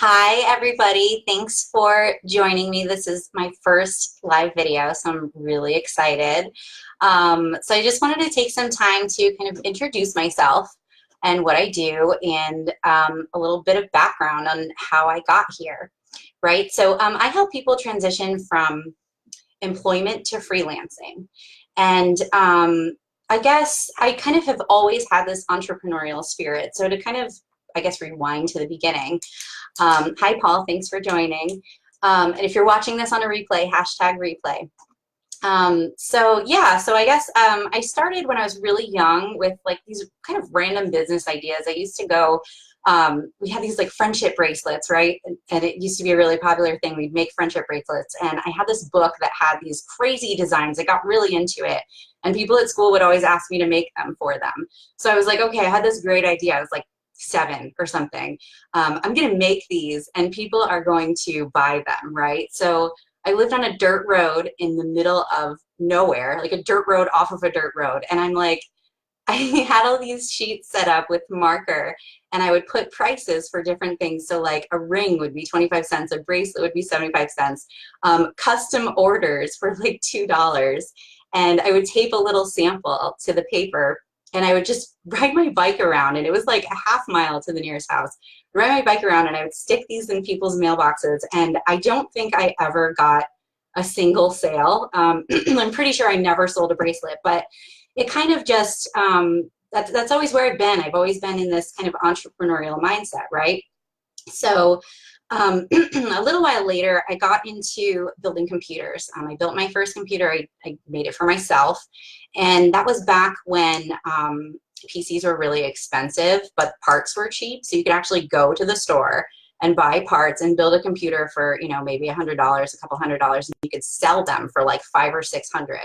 Hi, everybody. Thanks for joining me. This is my first live video, so I'm really excited. So I just wanted to take some time to kind of introduce myself and what I do and a little bit of background on how I got here, right? So I help people transition from employment to freelancing. And I guess I kind of have always had this entrepreneurial spirit. So to kind of, I guess, rewind to the beginning. Hi, Paul. Thanks for joining. And if you're watching this on a replay, hashtag replay. So I guess I started when I was really young with like these kind of random business ideas. I used to go, we had these like friendship bracelets, right? And it used to be a really popular thing. We'd make friendship bracelets. And I had this book that had these crazy designs. I got really into it. And people at school would always ask me to make them for them. So I was like, okay, I had this great idea. I was like 7 or something. I'm going to make these and people are going to buy them, right? So I lived on a dirt road in the middle of nowhere, like a dirt road off of a dirt road. And I'm like, I had all these sheets set up with marker and I would put prices for different things. So like a ring would be 25 cents, a bracelet would be 75 cents, custom orders for like $2. And I would tape a little sample to the paper and I would just ride my bike around, and it was like a half mile to the nearest house. Ride my bike around and I would stick these in people's mailboxes, and I don't think I ever got a single sale. I'm pretty sure I never sold a bracelet, but it kind of just, that's always where I've been. I've always been in this kind of entrepreneurial mindset, right? So a little while later, I got into building computers. I built my first computer. I made it for myself. And that was back when PCs were really expensive, but parts were cheap. So you could actually go to the store and buy parts and build a computer for, maybe $100, a couple $100, and you could sell them for like 500 or 600.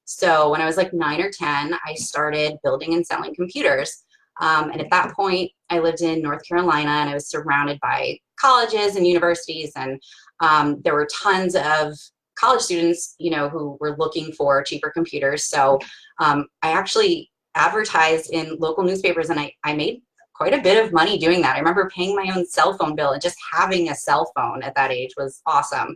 So when I was like 9 or 10, I started building and selling computers. And at that point, I lived in North Carolina, and I was surrounded by colleges and universities, and there were tons of college students, who were looking for cheaper computers. So I actually advertised in local newspapers, and I made quite a bit of money doing that. I remember paying my own cell phone bill, and just having a cell phone at that age was awesome.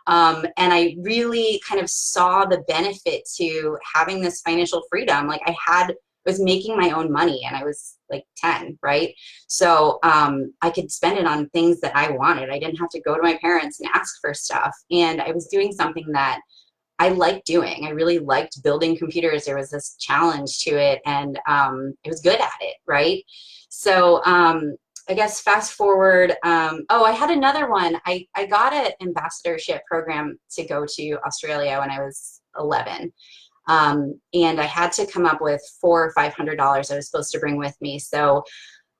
And I really kind of saw the benefit to having this financial freedom. Like I was making my own money, and I was like 10, right? So I could spend it on things that I wanted. I didn't have to go to my parents and ask for stuff. And I was doing something that I liked doing. I really liked building computers. There was this challenge to it, and I was good at it, right? So I guess fast forward, I had another one. I got an ambassadorship program to go to Australia when I was 11. And I had to come up with $400 or $500 I was supposed to bring with me. So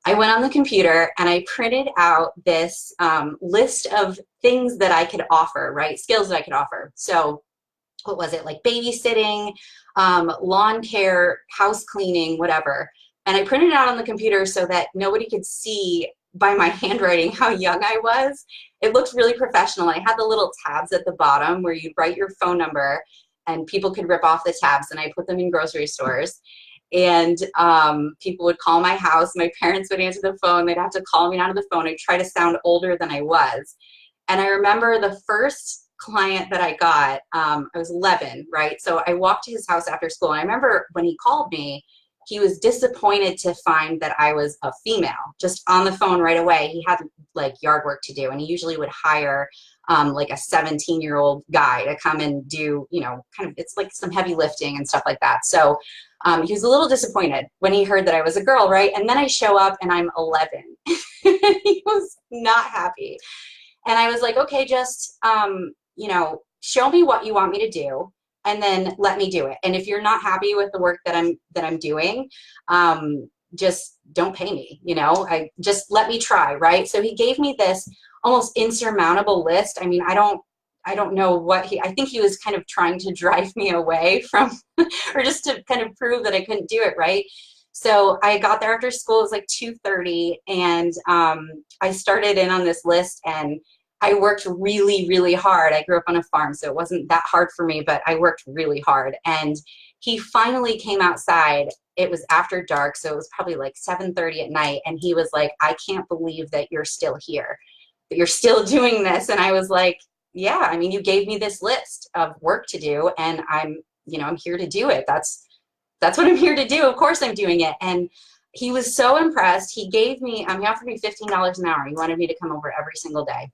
I went on the computer and I printed out this list of things that I could offer, right? Skills that I could offer. So what was it? Like babysitting, lawn care, house cleaning, whatever. And I printed it out on the computer so that nobody could see by my handwriting how young I was. It looked really professional. I had the little tabs at the bottom where you'd write your phone number, and people could rip off the tabs, and I put them in grocery stores. And people would call my house. My parents would answer the phone. They'd have to call me onto the phone. I'd try to sound older than I was. And I remember the first client that I got, I was 11, right? So I walked to his house after school. And I remember when he called me, he was disappointed to find that I was a female. Just on the phone right away, he had like yard work to do. And he usually would hire like a 17-year-old guy to come and do, kind of, it's like some heavy lifting and stuff like that. So he was a little disappointed when he heard that I was a girl, right? And then I show up and I'm 11. He was not happy. And I was like, okay, just, show me what you want me to do, and then let me do it. And if you're not happy with the work that I'm doing, just don't pay me, I just let me try, right? So he gave me this almost insurmountable list. I mean, I don't know what I think he was kind of trying to drive me away from, or just to kind of prove that I couldn't do it, right? So I got there after school. It was like 2:30, and I started in on this list, and I worked really, really hard. I grew up on a farm, so it wasn't that hard for me, but I worked really hard. And he finally came outside. It was after dark, so it was probably like 7:30 at night, and he was like, I can't believe that you're still here. but you're still doing this. And I was like, yeah, I mean, you gave me this list of work to do, and I'm, you know, I'm here to do it. That's what I'm here to do. Of course I'm doing it. And he was so impressed. He gave me, he offered me $15 an hour. He wanted me to come over every single day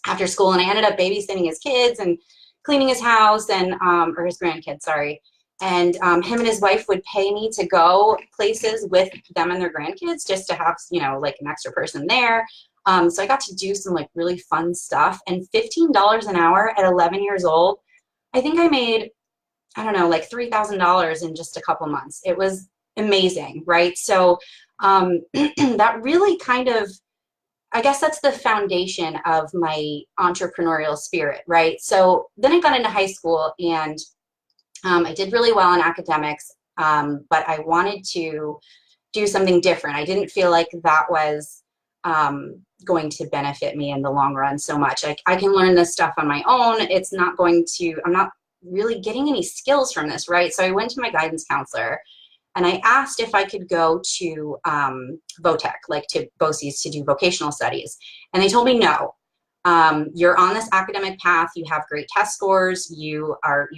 after school. And I ended up babysitting his kids and cleaning his house and, or his grandkids, sorry. And him and his wife would pay me to go places with them and their grandkids just to have, you know, like an extra person there. So I got to do some like really fun stuff. And $15 an hour at 11 years old, I think I made, I don't know, like $3,000 in just a couple months. It was amazing, right? So that really kind of, I guess that's the foundation of my entrepreneurial spirit, right? So then I got into high school, and I did really well in academics, but I wanted to do something different. I didn't feel like that was going to benefit me in the long run so much. I can learn this stuff on my own. It's not going to, I'm not really getting any skills from this, right? So I went to my guidance counselor, and I asked if I could go to VOTEC, like to BOCES, to do vocational studies. And they told me no. You're on this academic path. You have great test scores. You've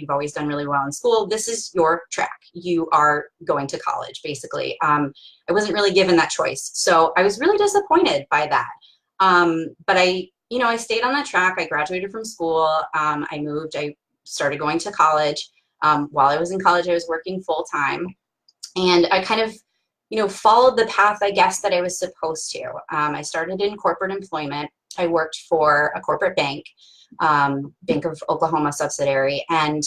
always done really well in school. This is your track. You are going to college, basically. I wasn't really given that choice. So I was really disappointed by that. But I stayed on that track. I graduated from school. I moved. I started going to college. While I was in college, I was working full time. And I kind of, followed the path, I guess, that I was supposed to. I started in corporate employment. I worked for a corporate bank, Bank of Oklahoma subsidiary. And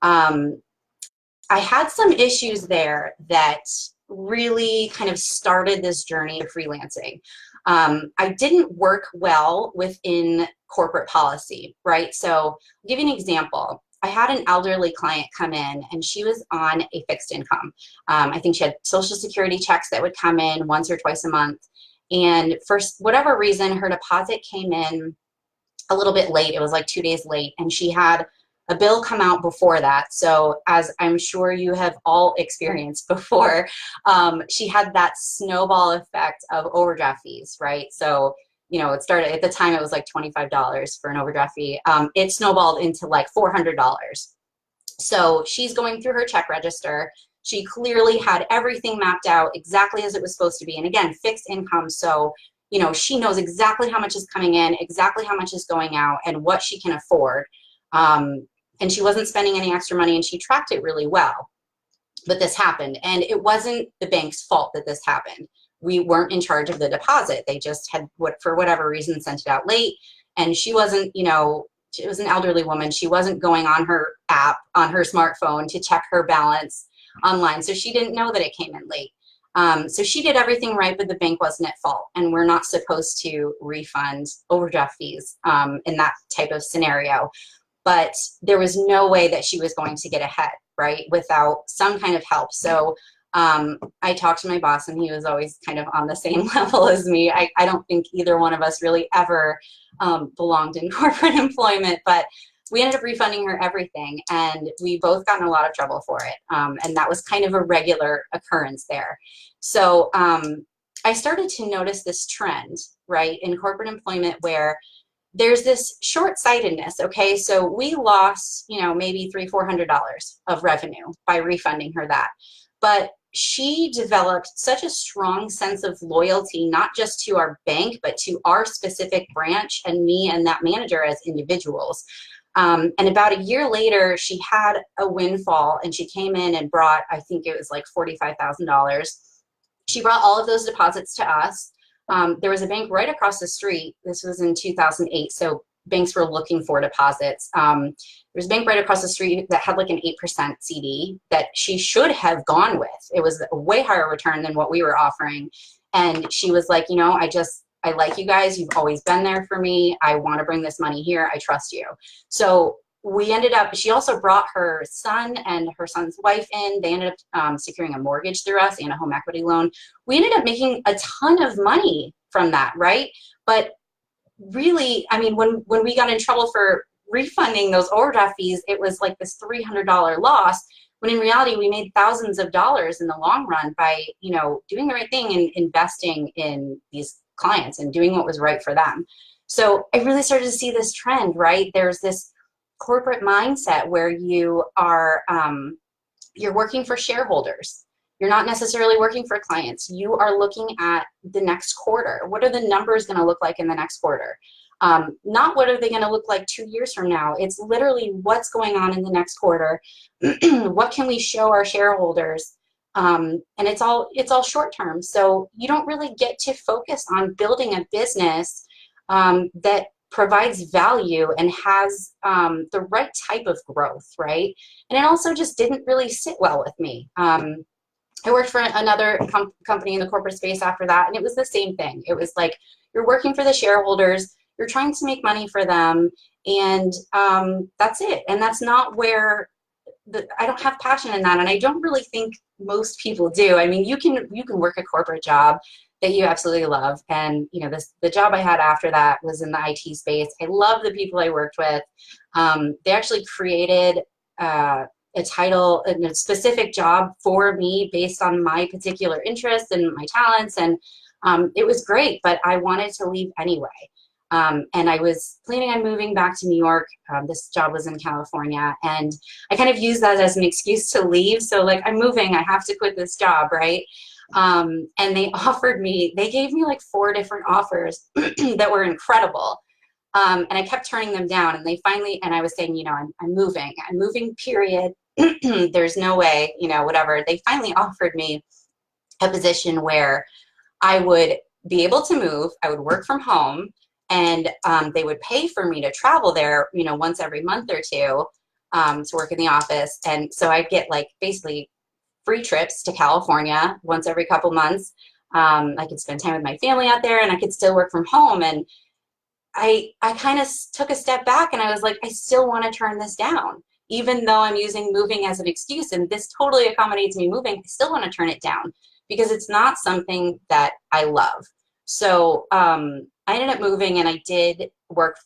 I had some issues there that really kind of started this journey of freelancing. I didn't work well within corporate policy, right? So I'll give you an example. I had an elderly client come in, and she was on a fixed income. I think she had Social Security checks that would come in once or twice a month. And for whatever reason, her deposit came in a little bit late. It was like 2 days late, and she had a bill come out before that. So as I'm sure you have all experienced before, she had that snowball effect of overdraft fees, right? So it started at the time, it was like $25 for an overdraft fee. It snowballed into like $400. So she's going through her check register. She clearly had everything mapped out exactly as it was supposed to be. And again, fixed income. So, she knows exactly how much is coming in, exactly how much is going out, and what she can afford. And she wasn't spending any extra money, and she tracked it really well. But this happened, and it wasn't the bank's fault that this happened. We weren't in charge of the deposit. They just had, for whatever reason, sent it out late. And she wasn't, she was an elderly woman. She wasn't going on her app, on her smartphone to check her balance online. So she didn't know that it came in late. So she did everything right, but the bank wasn't at fault. And we're not supposed to refund overdraft fees in that type of scenario. But there was no way that she was going to get ahead, right, without some kind of help. So I talked to my boss, and he was always kind of on the same level as me. I don't think either one of us really ever belonged in corporate employment, but we ended up refunding her everything, and we both got in a lot of trouble for it. And that was kind of a regular occurrence there. So I started to notice this trend, right, in corporate employment where there's this short-sightedness, okay? So we lost, maybe $300-400 of revenue by refunding her that. But she developed such a strong sense of loyalty, not just to our bank, but to our specific branch and me and that manager as individuals. And about a year later, she had a windfall, and she came in and brought, I think it was like $45,000. She brought all of those deposits to us. There was a bank right across the street. This was in 2008, so banks were looking for deposits. There was a bank right across the street that had like an 8% CD that she should have gone with. It was a way higher return than what we were offering. And she was like, I like you guys. You've always been there for me. I want to bring this money here. I trust you. So we ended up, she also brought her son and her son's wife in. They ended up securing a mortgage through us and a home equity loan. We ended up making a ton of money from that, right? But really, I mean, when we got in trouble for refunding those overdraft fees, it was like this $300 loss, when in reality, we made thousands of dollars in the long run by, doing the right thing and investing in these clients and doing what was right for them. So I really started to see this trend, right? There's this corporate mindset where you are, you're working for shareholders. You're not necessarily working for clients. You are looking at the next quarter. What are the numbers going to look like in the next quarter? Not what are they going to look like 2 years from now. It's literally what's going on in the next quarter. What can we show our shareholders? And it's all short term. So you don't really get to focus on building a business that provides value and has the right type of growth, right? And it also just didn't really sit well with me. I worked for another company in the corporate space after that, and it was the same thing. It was like, you're working for the shareholders, you're trying to make money for them, and that's it. And that's not where I don't have passion in that, and I don't really think most people do. I mean, you can work a corporate job that you absolutely love, and you know, the job I had after that was in the IT space. I love the people I worked with. They actually created a title, a specific job for me based on my particular interests and my talents, and it was great, but I wanted to leave anyway. And I was planning on moving back to New York. This job was in California, and I kind of used that as an excuse to leave. So like, I'm moving, I have to quit this job, right? And they gave me like 4 different offers that were incredible. And I kept turning them down, and and I was saying, you know, I'm moving, period. There's no way, you know, whatever. They finally offered me a position where I would be able to move, I would work from home, and they would pay for me to travel there, you know, once every month or two to work in the office. And so I'd get like basically free trips to California once every couple months. I could spend time with my family out there, and I could still work from home. And I kind of took a step back, and I was like, I still want to turn this down. Even though I'm using moving as an excuse, and this totally accommodates me moving, I still want to turn it down because it's not something that I love. So I ended up moving, and I did work